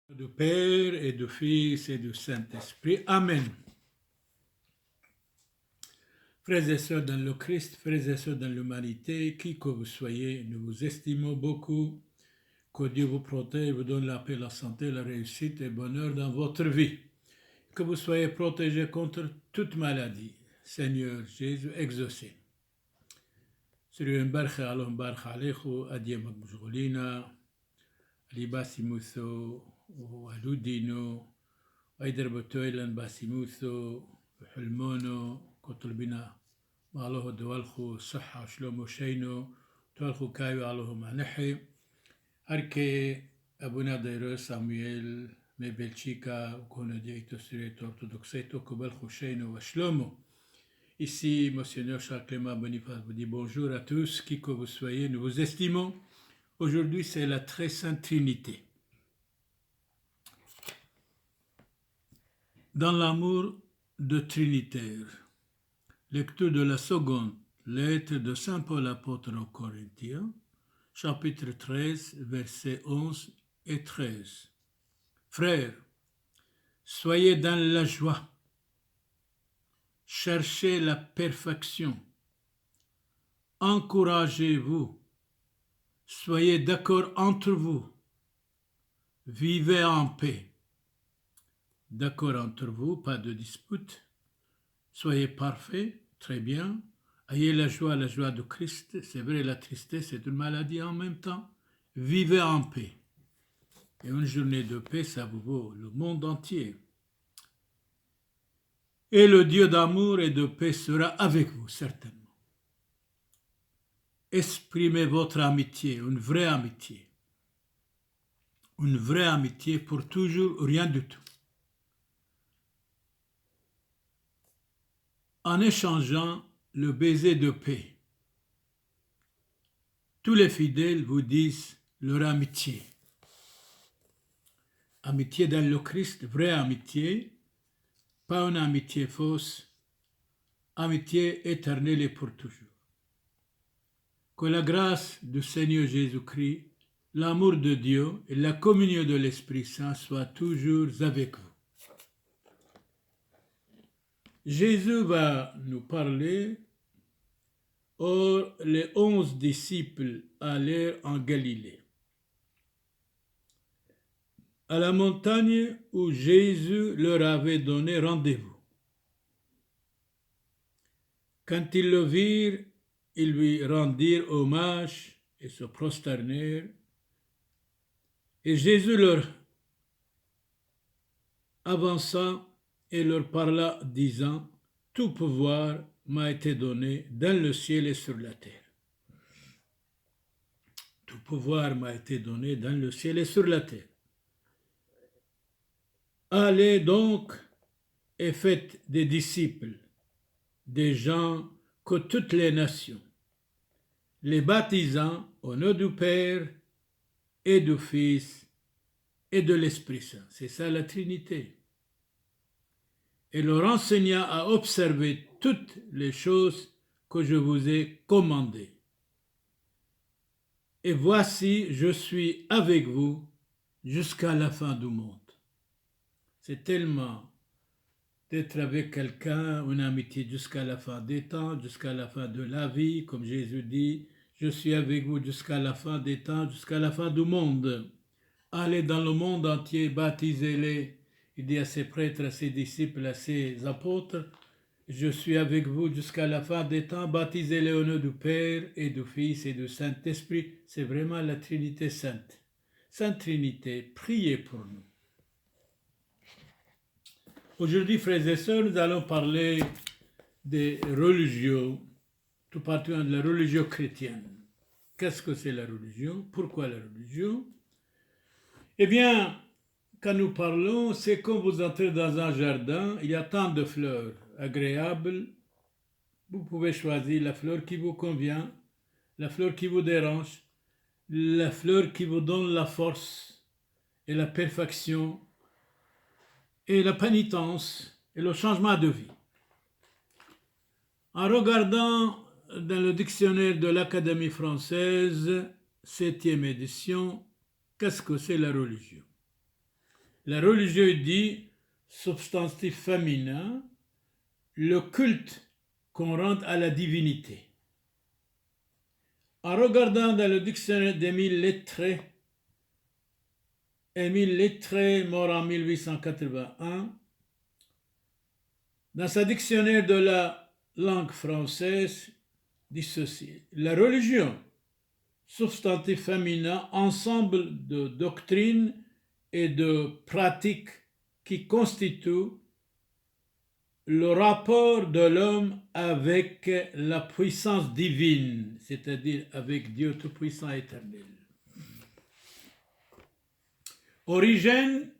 Du Père et du Fils et du Saint-Esprit. Amen. Frères et sœurs dans le Christ, frères et sœurs dans l'humanité, qui que vous soyez, nous vous estimons beaucoup. Que Dieu vous protège, vous donne la paix, la santé, la réussite et le bonheur dans votre vie. Que vous soyez protégés contre toute maladie. Seigneur Jésus, exaucez. Seigneur, barche alom barche alechu, adie magmujolina, libasimuso, waludino, ويدر بتويلن باسيموثو وحلمونو كطلبنا مالوه دوالخو صحة شلومو شينو توالخو كايو علوه مانحي هركي أبونا ديرو سامويل مي بلشيكا وكونو ديكتو سيريتو orthodoxeto كبالخو شينو وشلومو. Ici, Monseigneur Charles Clément Boniface vous dit bonjour à tous, qui que vous soyez, nous vous estimons. Aujourd'hui, c'est la très sainte Trinité. Dans l'amour de Trinitaire, lecture de la seconde lettre de Saint Paul apôtre aux Corinthiens, chapitre 13, versets 11 et 13. Frères, soyez dans la joie, cherchez la perfection, encouragez-vous, soyez d'accord entre vous, vivez en paix. D'accord entre vous, pas de dispute. Soyez parfaits, très bien. Ayez la joie de Christ. C'est vrai, la tristesse est une maladie en même temps. Vivez en paix. Et une journée de paix, ça vous vaut le monde entier. Et le Dieu d'amour et de paix sera avec vous, certainement. Exprimez votre amitié, une vraie amitié. Une vraie amitié pour toujours, rien du tout. En échangeant le baiser de paix. Tous les fidèles vous disent leur amitié. Amitié dans le Christ, vraie amitié, pas une amitié fausse, amitié éternelle et pour toujours. Que la grâce du Seigneur Jésus-Christ, l'amour de Dieu et la communion de l'Esprit Saint soient toujours avec vous. Jésus va nous parler. Or, les 11 disciples allèrent en Galilée, à la montagne où Jésus leur avait donné rendez-vous. Quand ils le virent, ils lui rendirent hommage et se prosternèrent. Et Jésus leur avança et leur parla, disant, « Tout pouvoir m'a été donné dans le ciel et sur la terre. » Tout pouvoir m'a été donné dans le ciel et sur la terre. Allez donc et faites des disciples, des gens que toutes les nations, les baptisant au nom du Père et du Fils et de l'Esprit Saint. C'est ça la Trinité. Et leur enseigna à observer toutes les choses que je vous ai commandées. Et voici, je suis avec vous jusqu'à la fin du monde. C'est tellement d'être avec quelqu'un, une amitié jusqu'à la fin des temps, jusqu'à la fin de la vie, comme Jésus dit, je suis avec vous jusqu'à la fin des temps, jusqu'à la fin du monde. Allez dans le monde entier, baptisez-les. Il dit à ses prêtres, à ses disciples, à ses apôtres, je suis avec vous jusqu'à la fin des temps, baptisez-les au nom du Père et du Fils et du Saint-Esprit. C'est vraiment la Trinité sainte. Sainte Trinité, priez pour nous. Aujourd'hui, frères et sœurs, nous allons parler des religions, tout particulièrement de la religion chrétienne. Qu'est-ce que c'est la religion? Pourquoi la religion? Eh bien, quand nous parlons, c'est comme vous entrez dans un jardin, il y a tant de fleurs agréables, vous pouvez choisir la fleur qui vous convient, la fleur qui vous dérange, la fleur qui vous donne la force et la perfection et la pénitence et le changement de vie. En regardant dans le dictionnaire de l'Académie française, 7e édition, qu'est-ce que c'est la religion? La religion dit, substantif féminin, le culte qu'on rend à la divinité. En regardant dans le dictionnaire d'Émile Lettré, mort en 1881, dans sa dictionnaire de la langue française, dit ceci: la religion, substantif féminin, ensemble de doctrines et de pratiques qui constituent le rapport de l'homme avec la puissance divine, c'est-à-dire avec Dieu Tout-Puissant éternel. Origène,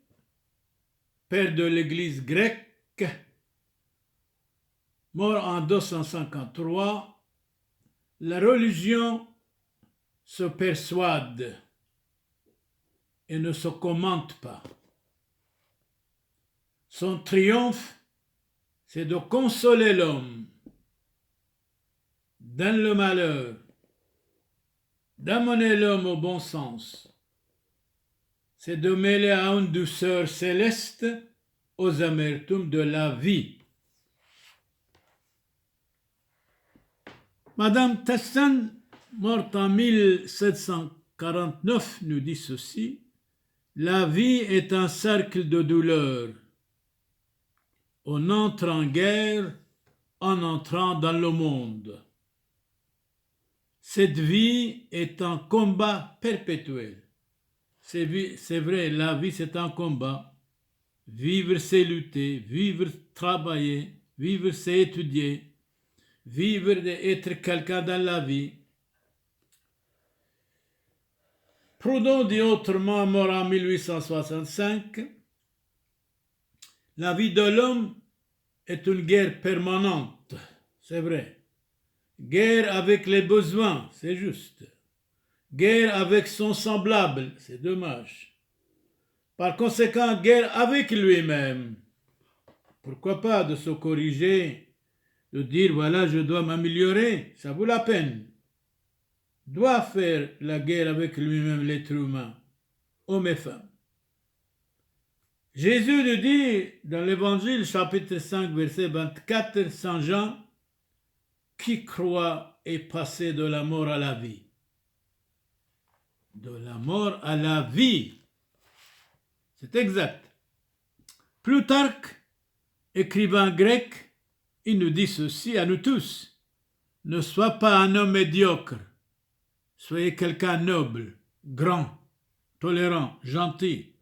père de l'Église grecque, mort en 253, la religion se persuade et ne se commente pas. Son triomphe, c'est de consoler l'homme dans le malheur, d'amener l'homme au bon sens. C'est de mêler à une douceur céleste aux amertumes de la vie. Madame Tesson, morte en 1749, nous dit ceci: la vie est un cercle de douleur. On entre en guerre en entrant dans le monde. Cette vie est un combat perpétuel. C'est vrai, la vie c'est un combat. Vivre c'est lutter, vivre travailler, vivre c'est étudier, vivre c'est être quelqu'un dans la vie. Proudhon dit autrement, mort en 1865, la vie de l'homme est une guerre permanente, c'est vrai. Guerre avec les besoins, c'est juste. Guerre avec son semblable, c'est dommage. Par conséquent, guerre avec lui-même. Pourquoi pas de se corriger, de dire voilà, je dois m'améliorer, ça vaut la peine. Doit faire la guerre avec lui-même, l'être humain, hommes et femmes. Jésus nous dit dans l'Évangile, chapitre 5, verset 24, Saint Jean, qui croit est passé de la mort à la vie. De la mort à la vie. C'est exact. Plutarque, écrivain grec, il nous dit ceci à nous tous: ne sois pas un homme médiocre, soyez quelqu'un noble, grand, tolérant, gentil.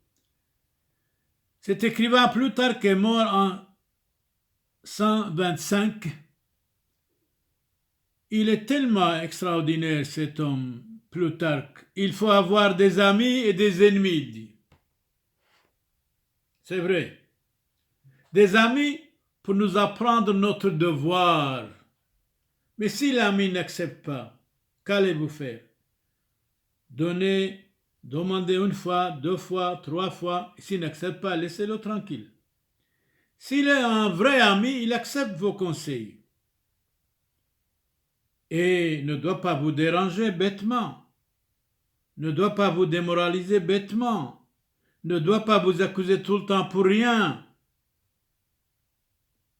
Cet écrivain Plutarque est mort en 125. Il est tellement extraordinaire, cet homme, Plutarque. Il faut avoir des amis et des ennemis, il dit. C'est vrai. Des amis pour nous apprendre notre devoir. Mais si l'ami n'accepte pas, qu'allez-vous faire? Demandez une fois, 2 fois, 3 fois. S'il n'accepte pas, laissez-le tranquille. S'il est un vrai ami, il accepte vos conseils. Et ne doit pas vous déranger bêtement. Ne doit pas vous démoraliser bêtement. Ne doit pas vous accuser tout le temps pour rien.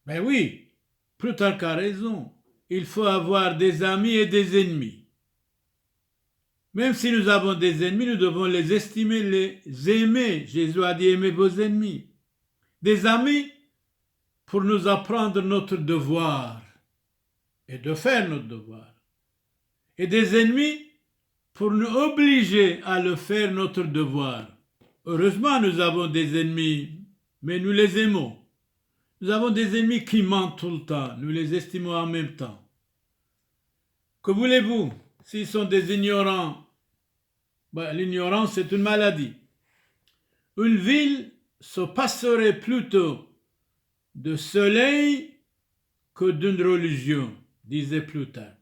Mais oui, Plutarque a raison. Il faut avoir des amis et des ennemis. Même si nous avons des ennemis, nous devons les estimer, les aimer. Jésus a dit aimez vos ennemis. Des amis pour nous apprendre notre devoir et de faire notre devoir. Et des ennemis pour nous obliger à le faire notre devoir. Heureusement, nous avons des ennemis, mais nous les aimons. Nous avons des ennemis qui mentent tout le temps, nous les estimons en même temps. Que voulez-vous? S'ils sont des ignorants, l'ignorance c'est une maladie. Une ville se passerait plutôt de soleil que d'une religion, disait Plutarque.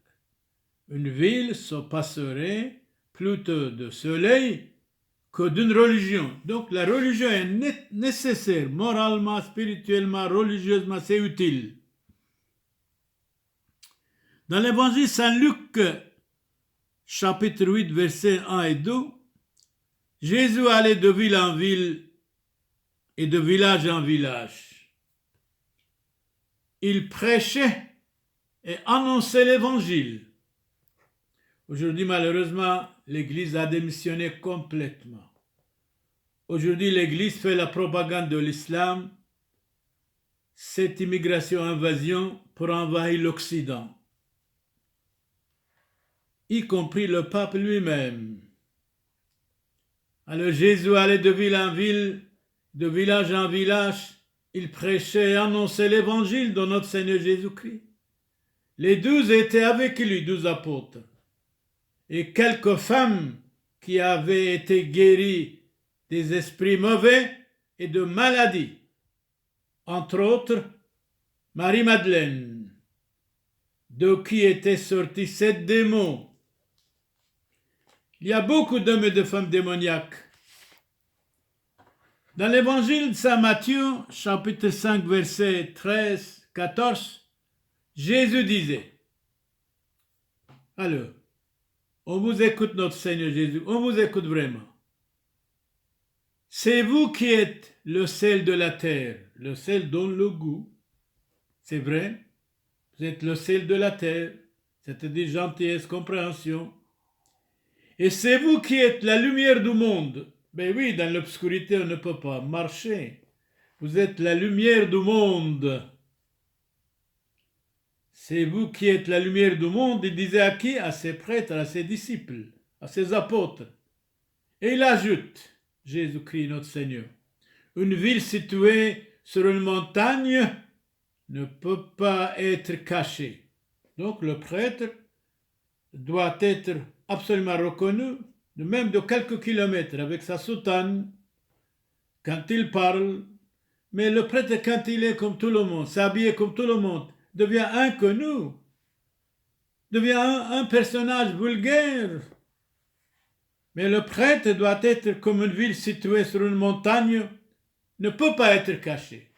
Une ville se passerait plutôt de soleil que d'une religion. Donc la religion est nécessaire, moralement, spirituellement, religieusement, c'est utile. Dans l'évangile Saint-Luc, chapitre 8, versets 1 et 2, Jésus allait de ville en ville et de village en village. Il prêchait et annonçait l'évangile. Aujourd'hui, malheureusement, l'Église a démissionné complètement. Aujourd'hui, l'Église fait la propagande de l'islam, cette immigration-invasion pour envahir l'Occident, y compris le pape lui-même. Alors Jésus allait de ville en ville, de village en village, il prêchait et annonçait l'évangile de notre Seigneur Jésus-Christ. Les 12 étaient avec lui, 12 apôtres. Et quelques femmes qui avaient été guéries des esprits mauvais et de maladies. Entre autres, Marie-Madeleine, de qui étaient sortis 7 démons. Il y a beaucoup d'hommes et de femmes démoniaques. Dans l'évangile de Saint Matthieu, chapitre 5, versets 13, 14, Jésus disait, alors, on vous écoute notre Seigneur Jésus, on vous écoute vraiment. C'est vous qui êtes le sel de la terre. Le sel donne le goût. C'est vrai, vous êtes le sel de la terre, c'est-à-dire gentillesse, compréhension. Et c'est vous qui êtes la lumière du monde. Ben oui, dans l'obscurité, on ne peut pas marcher. Vous êtes la lumière du monde. C'est vous qui êtes la lumière du monde, il disait à qui? À ses prêtres, à ses disciples, à ses apôtres. Et il ajoute, Jésus-Christ notre Seigneur, une ville située sur une montagne ne peut pas être cachée. Donc le prêtre doit être absolument reconnu, même de quelques kilomètres, avec sa soutane, quand il parle. Mais le prêtre, quand il est comme tout le monde, s'habille comme tout le monde, devient inconnu, devient un personnage vulgaire. Mais le prêtre doit être comme une ville située sur une montagne, ne peut pas être caché.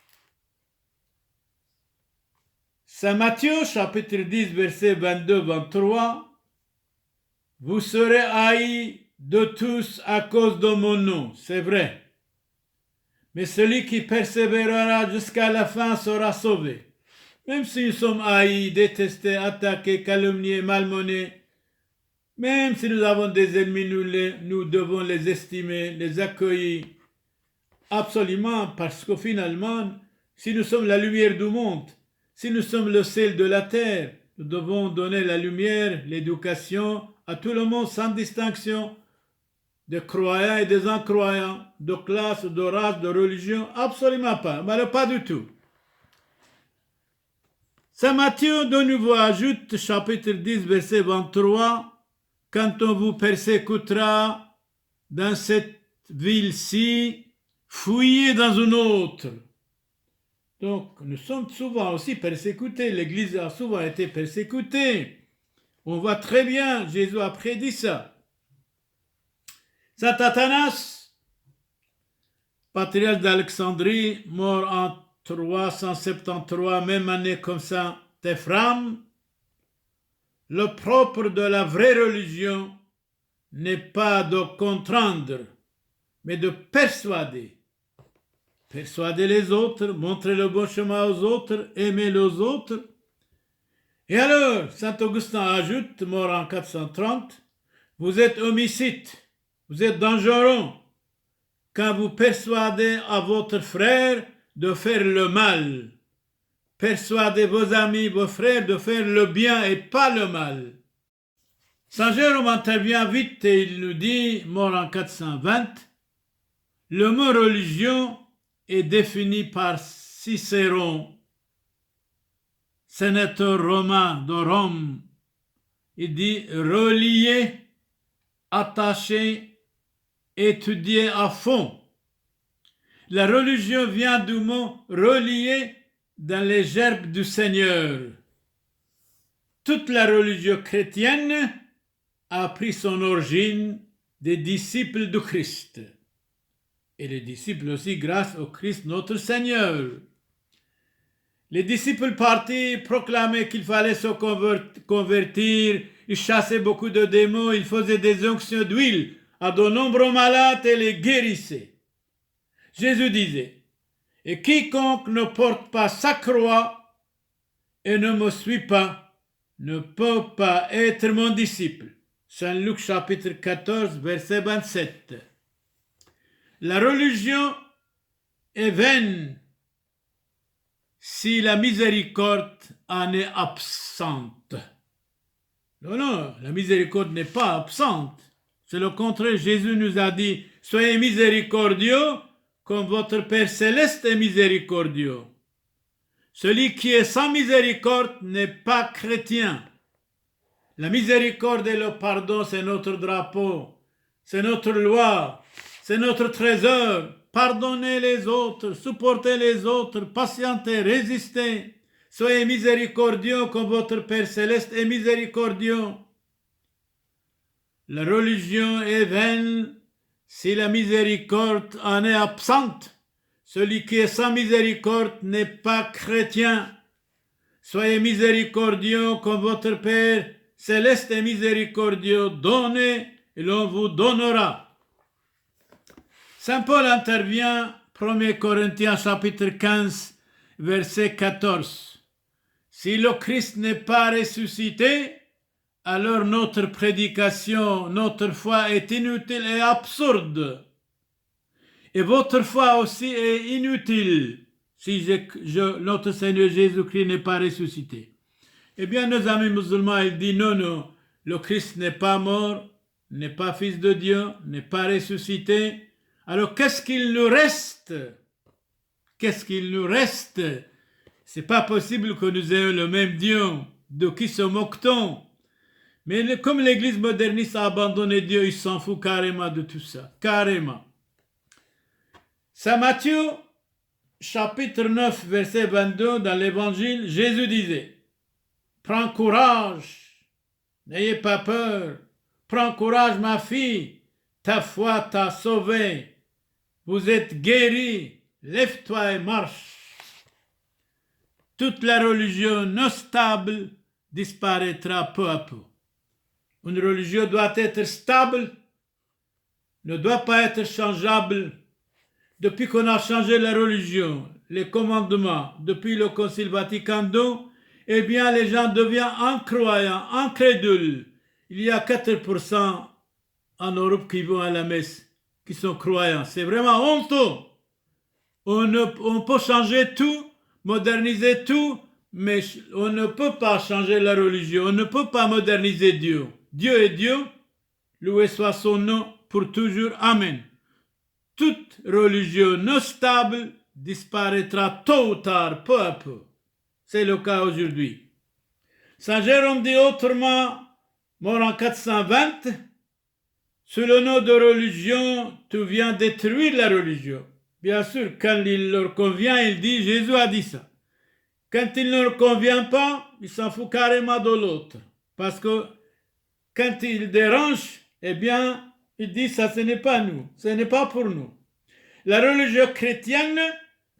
Saint Matthieu, chapitre 10, versets 22-23, vous serez haïs de tous à cause de mon nom, c'est vrai. Mais celui qui persévérera jusqu'à la fin sera sauvé. Même si nous sommes haïs, détestés, attaqués, calomniés, malmenés, même si nous avons des ennemis, nous devons les estimer, les accueillir. Absolument, parce que finalement, si nous sommes la lumière du monde, si nous sommes le sel de la terre, nous devons donner la lumière, l'éducation à tout le monde sans distinction, des croyants et des incroyants, de classe, de race, de religion, absolument pas, mais pas du tout. Saint Matthieu de nouveau ajoute, chapitre 10, verset 23, quand on vous persécutera dans cette ville-ci, fuyez dans une autre. Donc, nous sommes souvent aussi persécutés. L'Église a souvent été persécutée. On voit très bien, Jésus a prédit ça. Saint Athanas, patriarche d'Alexandrie, mort en 373, même année comme Saint Ephraim, le propre de la vraie religion n'est pas de contraindre, mais de persuader. Persuader les autres, montrer le bon chemin aux autres, aimer les autres. Et alors, Saint Augustin ajoute, mort en 430, vous êtes homicide, vous êtes dangereux quand vous persuadez à votre frère de faire le mal. Persuadez vos amis, vos frères de faire le bien et pas le mal. Saint Jérôme intervient vite et il nous dit, mort en 420, le mot religion est défini par Cicéron, sénateur romain de Rome. Il dit relier, attacher, étudier à fond. La religion vient du mot relier dans les gerbes du Seigneur. Toute la religion chrétienne a pris son origine des disciples du Christ. Et les disciples aussi grâce au Christ notre Seigneur. Les disciples partis proclamaient qu'il fallait se convertir, ils chassaient beaucoup de démons, ils faisaient des onctions d'huile à de nombreux malades et les guérissaient. Jésus disait, Et quiconque ne porte pas sa croix et ne me suit pas ne peut pas être mon disciple. Saint Luc chapitre 14, verset 27. La religion est vaine si la miséricorde en est absente. Non, la miséricorde n'est pas absente. C'est le contraire. Jésus nous a dit, soyez miséricordieux comme votre Père céleste est miséricordieux. Celui qui est sans miséricorde n'est pas chrétien. La miséricorde et le pardon, c'est notre drapeau, c'est notre loi, c'est notre trésor. Pardonnez les autres, supportez les autres, patientez, résistez. Soyez miséricordieux comme votre Père céleste est miséricordieux. La religion est vaine si la miséricorde en est absente. Celui qui est sans miséricorde n'est pas chrétien. Soyez miséricordieux comme votre Père céleste est miséricordieux. Donnez et l'on vous donnera. Saint Paul intervient, 1 Corinthiens chapitre 15, verset 14. Si le Christ n'est pas ressuscité, alors notre prédication, notre foi est inutile et absurde. Et votre foi aussi est inutile si notre Seigneur Jésus-Christ n'est pas ressuscité. Eh bien, nos amis musulmans, ils disent non, le Christ n'est pas mort, n'est pas fils de Dieu, n'est pas ressuscité. Alors, qu'est-ce qu'il nous reste? Qu'est-ce qu'il nous reste? C'est pas possible que nous ayons le même Dieu. De qui se moque-t-on? Mais comme l'Église moderniste a abandonné Dieu, il s'en fout carrément de tout ça. Carrément. Saint Matthieu, chapitre 9, verset 22, dans l'Évangile, Jésus disait, « Prends courage, n'ayez pas peur. Prends courage, ma fille, ta foi t'a sauvée. Vous êtes guérie, lève-toi et marche. » Toute la religion non stable disparaîtra peu à peu. Une religion doit être stable, ne doit pas être changeable. Depuis qu'on a changé la religion, les commandements, depuis le Concile Vatican II, eh bien les gens deviennent incroyants, incrédules. Il y a 4% en Europe qui vont à la messe, qui sont croyants. C'est vraiment honteux. On peut changer tout, moderniser tout, mais on ne peut pas changer la religion, on ne peut pas moderniser Dieu. Dieu est Dieu, loué soit son nom pour toujours. Amen. Toute religion non stable disparaîtra tôt ou tard, peu à peu. C'est le cas aujourd'hui. Saint Jérôme dit autrement, mort en 420, sous le nom de religion, tu viens détruire la religion. Bien sûr, quand il leur convient, il dit, Jésus a dit ça. Quand il ne leur convient pas, il s'en fout carrément de l'autre. Parce que quand il dérange, eh bien, il dit, ça ce n'est pas nous, ce n'est pas pour nous. La religion chrétienne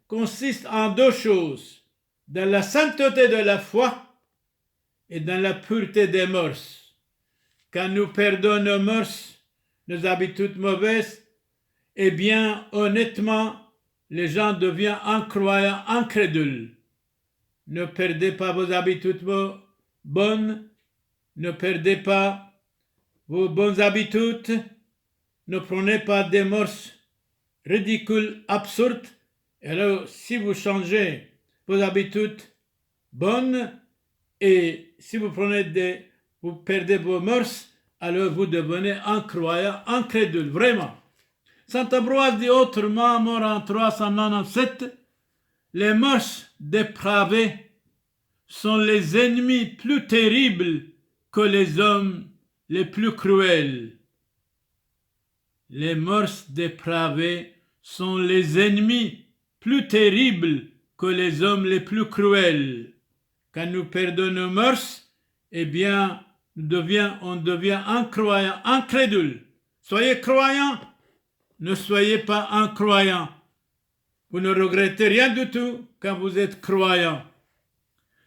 consiste en deux choses, dans la sainteté de la foi et dans la pureté des mœurs. Quand nous perdons nos mœurs, nos habitudes mauvaises, eh bien, honnêtement, les gens deviennent incroyants, incrédules. Ne perdez pas vos habitudes bonnes, ne perdez pas vos bonnes habitudes, ne prenez pas des mœurs ridicules, absurdes. Alors, si vous changez vos habitudes bonnes et si vous perdez vos mœurs, alors vous devenez incroyant, incrédule, vraiment. Saint Ambroise dit autrement, mort en 397, les mœurs dépravées sont les ennemis plus terribles que les hommes les plus cruels. Les mœurs dépravées sont les ennemis plus terribles que les hommes les plus cruels. Quand nous perdons nos mœurs, eh bien, on devient incroyant, incrédule. Soyez croyants, ne soyez pas incroyants. Vous ne regrettez rien du tout quand vous êtes croyants.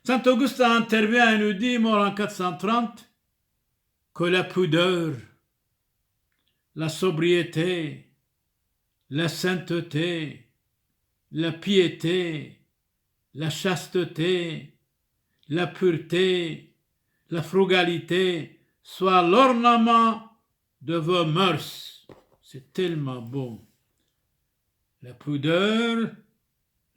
Saint Augustin intervient et nous dit, mort en 430, que la pudeur, la sobriété, la sainteté, la piété, la chasteté, la pureté, la frugalité soient l'ornement de vos mœurs. C'est tellement beau. La pudeur,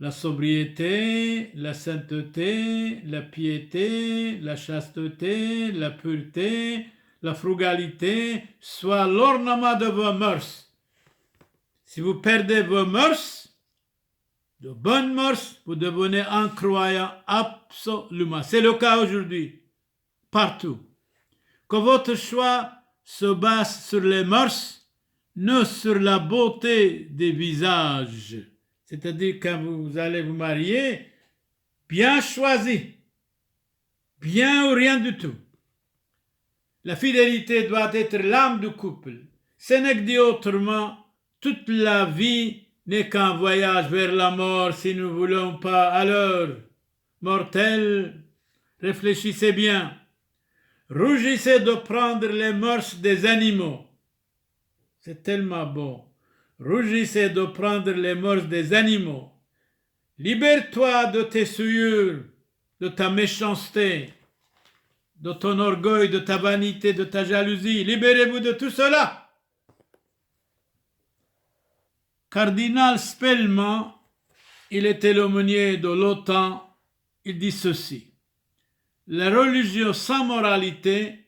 la sobriété, la sainteté, la piété, la chasteté, la pureté, la frugalité soient l'ornement de vos mœurs. Si vous perdez vos mœurs, de bonnes mœurs, vous devenez incroyant absolument. C'est le cas aujourd'hui, partout. Que votre choix se base sur les mœurs, non sur la beauté des visages. C'est-à-dire quand vous allez vous marier, bien choisi, bien ou rien du tout. La fidélité doit être l'âme du couple. Ce n'est que dit autrement, toute la vie n'est qu'un voyage vers la mort si nous ne voulons pas. Alors, mortels, réfléchissez bien. Rougissez de prendre les mœurs des animaux. C'est tellement beau. Rougissez de prendre les mœurs des animaux. Libère-toi de tes souillures, de ta méchanceté, de ton orgueil, de ta vanité, de ta jalousie. Libérez-vous de tout cela. Cardinal Spellman, il était l'aumônier de l'OTAN, il dit ceci. La religion sans moralité,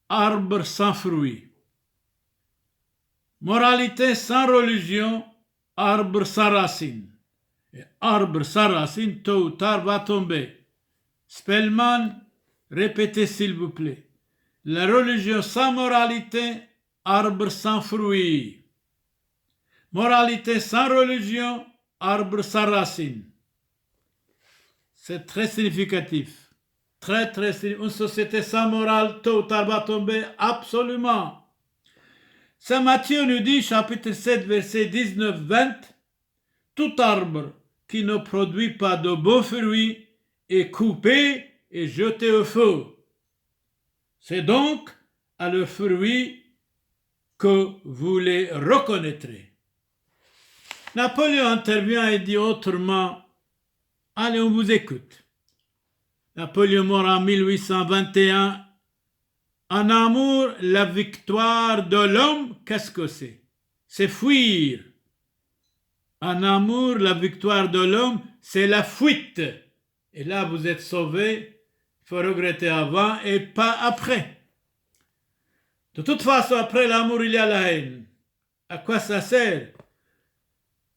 arbre sans fruits. Moralité sans religion, arbre sans racines. Et arbre sans racines, tôt ou tard, va tomber. Spellman, répétez s'il vous plaît. La religion sans moralité, arbre sans fruits. Moralité sans religion, arbre sans racines. C'est très significatif. Très, très significatif. Une société sans morale, tôt ou tard, va tomber absolument. Saint Matthieu nous dit, chapitre 7, verset 19-20, tout arbre qui ne produit pas de beaux fruits est coupé et jeté au feu. C'est donc à le fruit que vous les reconnaîtrez. Napoléon intervient et dit autrement, allez, on vous écoute. Napoléon mort en 1821. En amour, la victoire de l'homme, qu'est-ce que c'est? C'est fuir. En amour, la victoire de l'homme, c'est la fuite. Et là, vous êtes sauvé. Il faut regretter avant et pas après. De toute façon, après l'amour, il y a la haine. À quoi ça sert?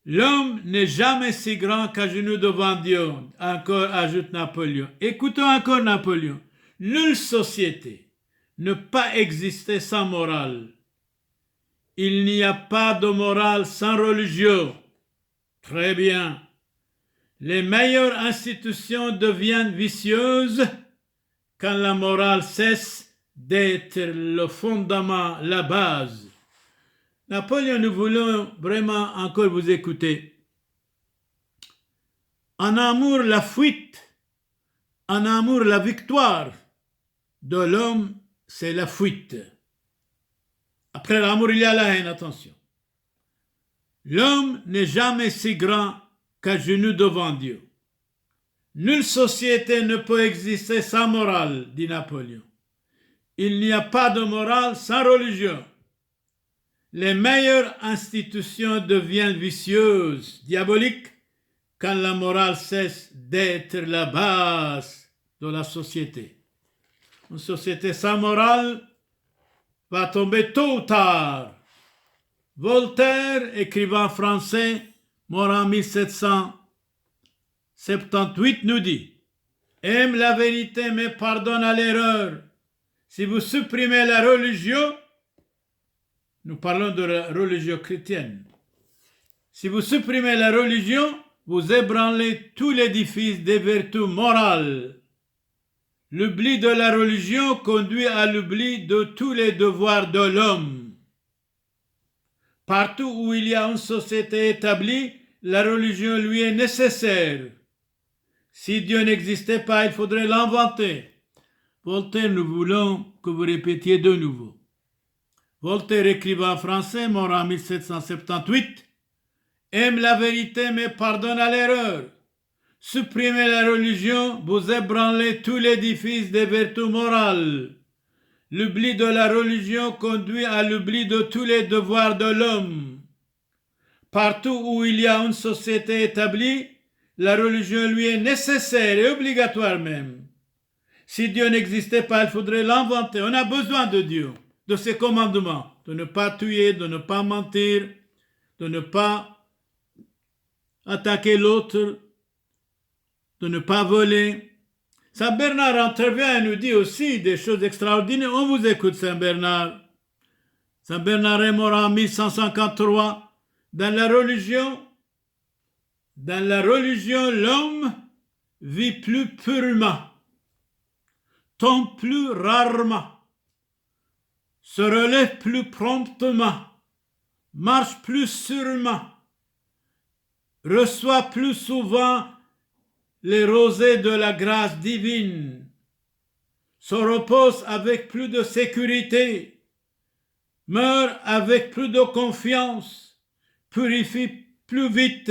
L'homme n'est jamais si grand qu'à genoux devant Dieu. Encore, ajoute Napoléon. Écoutons encore Napoléon. Nulle société ne pas exister sans morale. Il n'y a pas de morale sans religion. Très bien. Les meilleures institutions deviennent vicieuses quand la morale cesse d'être le fondement, la base. Napoléon, nous voulons vraiment encore vous écouter. En amour, la fuite. En amour, la victoire de l'homme, c'est la fuite. Après l'amour, il y a la haine, attention. L'homme n'est jamais si grand qu'à genoux devant Dieu. Nulle société ne peut exister sans morale, dit Napoléon. Il n'y a pas de morale sans religion. Les meilleures institutions deviennent vicieuses, diaboliques, quand la morale cesse d'être la base de la société. Une société sans morale va tomber tôt ou tard. Voltaire, écrivain français, mort en 1778, nous dit « Aime la vérité mais pardonne à l'erreur. Si vous supprimez la religion, nous parlons de la religion chrétienne. Si vous supprimez la religion, vous ébranlez tout l'édifice des vertus morales. L'oubli de la religion conduit à l'oubli de tous les devoirs de l'homme. Partout où il y a une société établie, la religion lui est nécessaire. Si Dieu n'existait pas, il faudrait l'inventer. » Voltaire, nous voulons que vous répétiez de nouveau. Voltaire, écrivain français, mort en 1778, aime la vérité mais pardonne à l'erreur. Supprimez la religion, vous ébranlez tout l'édifice des vertus morales. L'oubli de la religion conduit à l'oubli de tous les devoirs de l'homme. Partout où il y a une société établie, la religion lui est nécessaire et obligatoire même. Si Dieu n'existait pas, il faudrait l'inventer. On a besoin de Dieu, de ses commandements, de ne pas tuer, de ne pas mentir, de ne pas attaquer l'autre, de ne pas voler. Saint Bernard intervient et nous dit aussi des choses extraordinaires. On vous écoute, Saint Bernard. Saint Bernard est mort en 1153. Dans la religion, l'homme vit plus purement, tombe plus rarement, se relève plus promptement, marche plus sûrement, reçoit plus souvent les rosées de la grâce divine, se repose avec plus de sécurité, meurt avec plus de confiance, purifie plus vite,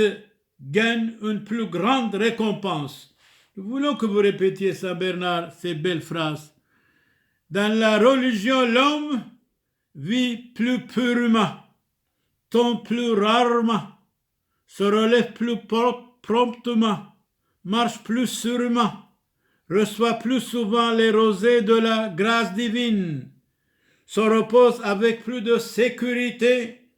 gagne une plus grande récompense. Nous voulons que vous répétiez, Saint Bernard, ces belles phrases. Dans la religion, l'homme vit plus purement, tombe plus rarement, se relève plus promptement, marche plus sûrement, reçoit plus souvent les rosées de la grâce divine, se repose avec plus de sécurité,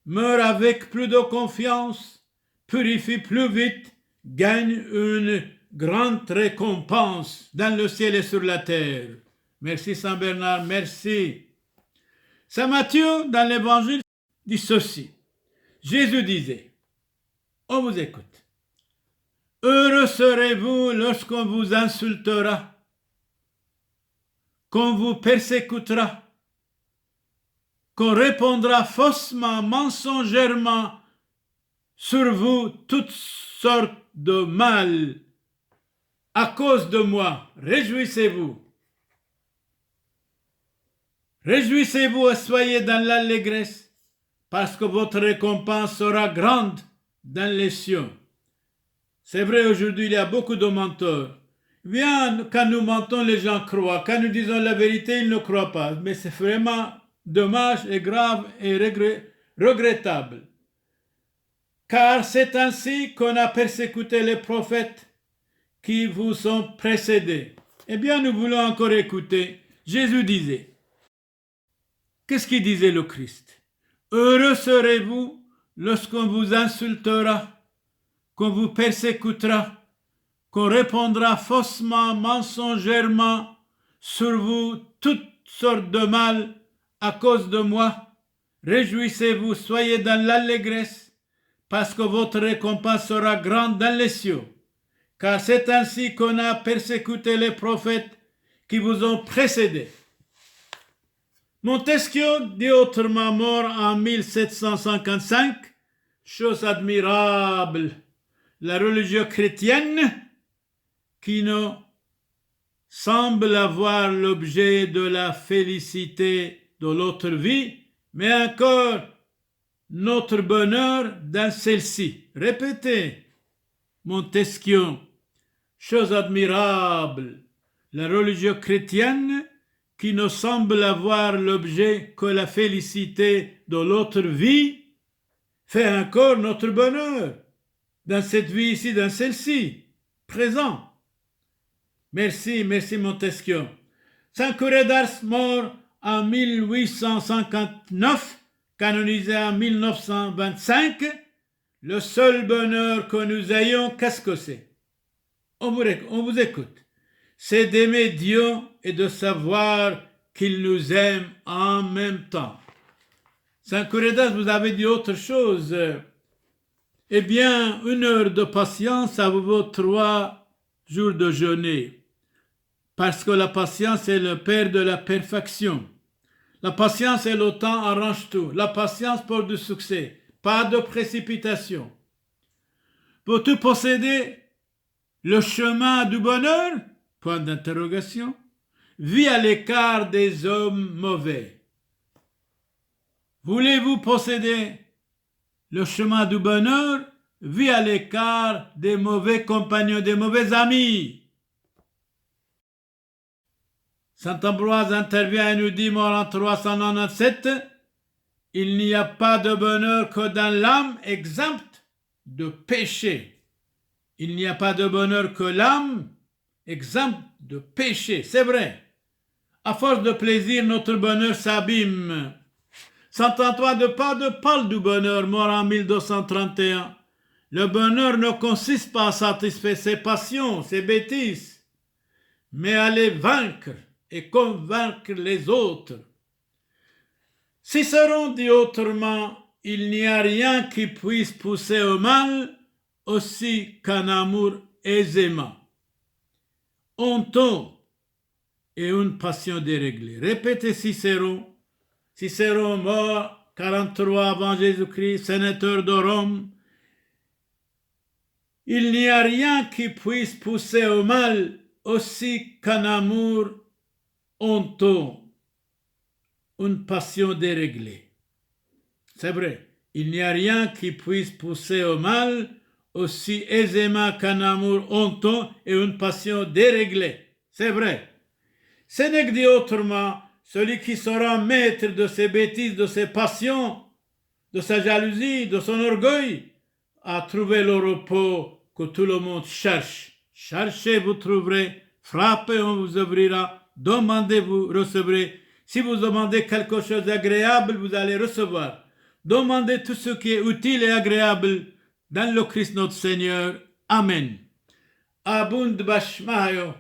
meurt avec plus de confiance, purifie plus vite, gagne une grande récompense dans le ciel et sur la terre. Merci Saint Bernard, merci. Saint Matthieu, dans l'Évangile, dit ceci. Jésus disait, on vous écoute. Heureux serez-vous lorsqu'on vous insultera, qu'on vous persécutera, qu'on répondra faussement, mensongèrement sur vous toutes sortes de mal à cause de moi. Réjouissez-vous. Réjouissez-vous et soyez dans l'allégresse, parce que votre récompense sera grande dans les cieux. C'est vrai, aujourd'hui, il y a beaucoup de menteurs. Bien, quand nous mentons, les gens croient. Quand nous disons la vérité, ils ne croient pas. Mais c'est vraiment dommage et grave et regrettable. Car c'est ainsi qu'on a persécuté les prophètes qui vous ont précédés. Eh bien, nous voulons encore écouter. Jésus disait, qu'est-ce qu'il disait le Christ? Heureux serez-vous lorsqu'on vous insultera, qu'on vous persécutera, qu'on répondra faussement, mensongèrement sur vous toutes sortes de mal à cause de moi. Réjouissez-vous, soyez dans l'allégresse, parce que votre récompense sera grande dans les cieux. Car c'est ainsi qu'on a persécuté les prophètes qui vous ont précédés. Montesquieu dit autrement, mort en 1755, chose admirable, la religion chrétienne qui ne semble avoir l'objet de la félicité de l'autre vie, mais encore notre bonheur dans celle-ci. Répétez, Montesquieu, chose admirable, la religion chrétienne qui ne semble avoir l'objet que la félicité de l'autre vie, fait encore notre bonheur dans cette vie ici, dans celle-ci, présent. Merci, merci Montesquieu. Saint Curé d'Ars, mort en 1859, canonisé en 1925, le seul bonheur que nous ayons, qu'est-ce que c'est? On vous écoute. C'est d'aimer Dieu et de savoir qu'il nous aime en même temps. Saint Curé d'Ars, vous avez dit autre chose. Eh bien, 1 heure de patience, ça vous vaut 3 jours de jeûner. Parce que la patience est le père de la perfection. La patience et le temps arrangent tout. La patience porte du succès, pas de précipitation. Peux-tu posséder le chemin du bonheur? Point d'interrogation. Vis à l'écart des hommes mauvais. Voulez-vous posséder le chemin du bonheur, vit à l'écart des mauvais compagnons, des mauvais amis. Saint Ambroise intervient et nous dit, mort en 397, il n'y a pas de bonheur que dans l'âme exempte de péché. Il n'y a pas de bonheur que l'âme exempte de péché. C'est vrai. À force de plaisir, notre bonheur s'abîme. Saint Antoine de Padoue parle du bonheur, mort en 1231. Le bonheur ne consiste pas à satisfaire ses passions, ses bêtises, mais à les vaincre et convaincre les autres. Cicéron dit autrement, il n'y a rien qui puisse pousser au mal aussi qu'un amour aisément honteux et une passion déréglée. Répétez Cicéron. Cicéron mort 43 avant Jésus-Christ, sénateur de Rome. Il n'y a rien qui puisse pousser au mal aussi qu'un amour honteux, une passion déréglée. C'est vrai, il n'y a rien qui puisse pousser au mal aussi aisément qu'un amour honteux et une passion déréglée. C'est vrai. Sénèque dit autrement, celui qui sera maître de ses bêtises, de ses passions, de sa jalousie, de son orgueil, a trouvé le repos que tout le monde cherche. Cherchez, vous trouverez. Frappez, on vous ouvrira. Demandez, vous recevrez. Si vous demandez quelque chose d'agréable, vous allez recevoir. Demandez tout ce qui est utile et agréable dans le Christ notre Seigneur. Amen. Abund bashmayo,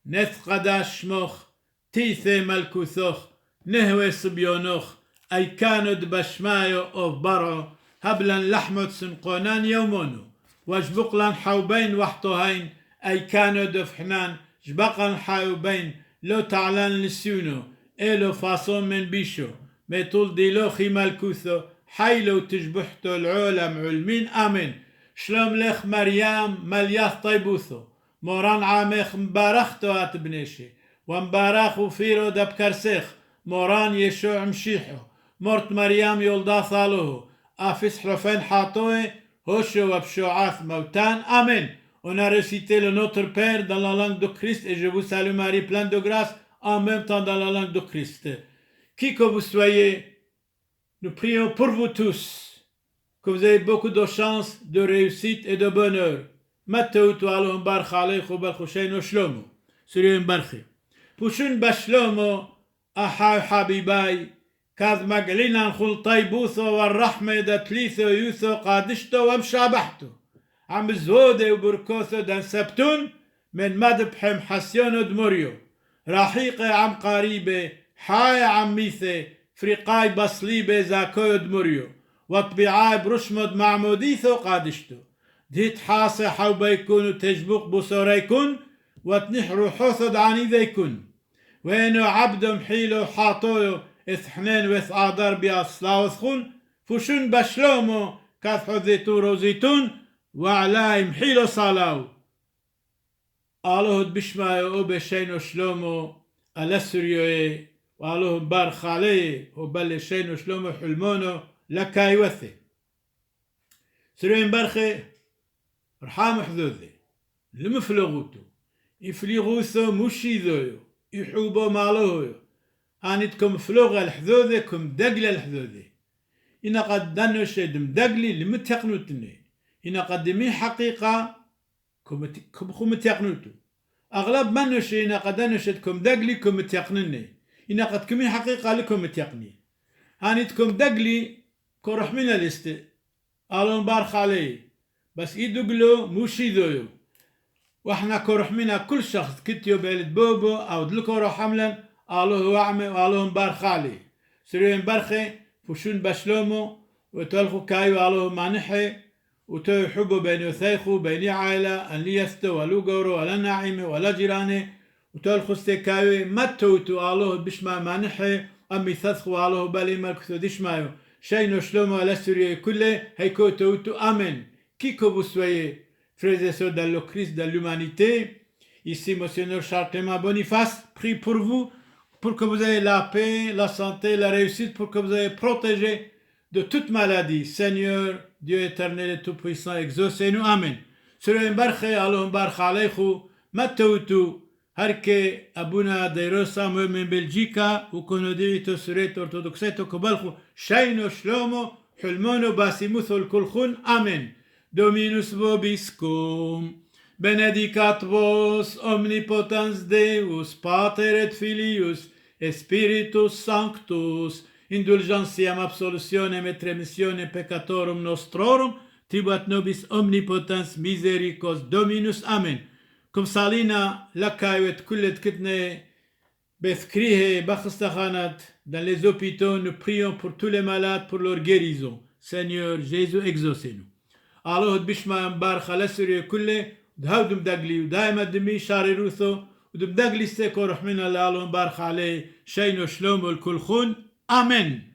nethqadash moch, tithe malkuthoch, nehwe sbionoch, أيكاند بشمايو أوف برعو هبلن لحمة سنقونان يومونو وجبقلن حوبين وحطوهين أيكاند فحنان جبقلن حوبين لو تعلن لسيونو إلو فاصون من بيشو ميطول ديلو خيمال كوثو حيلو تجبحتو العالم علمين آمين شلوم لخ مريم ملياث طيبوثو موران عامخ مبارختو هاتبنيشي ومبارخو فيرو دبكرسيخ موران يشوع مشيحو مرت مريم يولدا ثالوه أفس حرفين حاطوه هوشو وبشوعاث موتان آمين. On a récité le Notre Père dans la langue de Christ et je vous salue Marie pleine de grâce en même temps dans la langue de Christ. Qui que vous soyez, nous prions pour vous tous, que vous ayez beaucoup de chance, de réussite et de bonheur. Matteu tu alum barch alechu barchusheinu shlomo. Suriyim barchi. Pushun bashlomo ahai habibai. كاذ مقلنا خل طيبوثو والرحمة دتليثو يوثو قادشتو ومشابحتو عم زودة وبركوثو دان سبتون من مدبحم حسيونو دموريو رحيقة عم قريبة حاي عم ميثة فريقاي بصليبة زاكو دموريو وطبيعاي برشمد معموديثو قادشتو ديت حاسة حوبا يكونو تجبوق بصوريكون وتنحرو حوثد عنيذيكون وينو عبدو محيلو حاطويو إثحنين وإث آدار بياسلاوثخون فشون بشلومو كاثحو ذيتو روزيتون وعلاي محيلو صالاو آلوهد بشمايو أو بشينو شلومو ألسريوي وآلوهد بارخ عليه وبل شينو شلومو حلمونو لكايوثي سرين برخي رحام حذوذي لمفلغوتو يفلغوثو مشيذويو يحوبو مالوهيو هانيتكم فلوغ الحذوذة كم دقل الحذوذة إنا قد دنوش دم دقلي لمتقنوتني إنا قدمي حقيقة كم متقنوتو أغلب منوش إنا قد دنوش كم دقلي كم متقنني إنا قد كمي حقيقة لكم متقني هانيتكم دقلي كورح من الاست آلون بارخ عليه بس يدقلو موشي ذويو وإحنا كورح منا كل شخص كتيو بيلد بوبو أو دلكو روح حملا الله وعمي والله بارخالي سرين برخي فشون بشلومو وتلخو كايو الله مانحي وتو يحبوا بين يثيخو بين عائلة أن ليستو ولو قورو ولا ناعمي ولا جيراني وتلخو استيكايو متوتو الله بشما مانحي أمي ثثخو الله بالي مالكثو دشمايو شينو شلومو على سوريا كله هيكو توتو آمين كيكو بسوية frères dans le Christ, dans l'humanité. Ici, Monseigneur Charles Clément Boniface prie pour vous, pour que vous ayez la paix, la santé, la réussite, pour que vous ayez protégé de toute maladie. Seigneur, Dieu éternel et tout-puissant, exaucez-nous. Amen. Sur barche, Allahum barch aleichu, matoutu, harke abuna deirosa min Belgica, u konodito suret orthodoxeto kobalchu, shaino shlomo, hulmono basimuthol kulchun. Amen. Dominus vobiscum. Benedicat vos omnipotens Deus, Pater et Filius, et Spiritus Sanctus, indulgentiam absolutionem et remissionem peccatorum nostrorum, tribuat nobis omnipotens misericors Dominus. Amen. Comme salina lakayo et kullet kitne bethkrihe bachastachanat, dans les hôpitaux, nous prions pour tous les malades, pour leur guérison. Seigneur Jésus, exaucez-nous. Allah bishma barch alasuri kulle, دهودم دقلي ودائما دمي شاري روثو ودم دقلي استيكو رحمنا الله بارخ عليه شينو شلومو الكل خون آمين.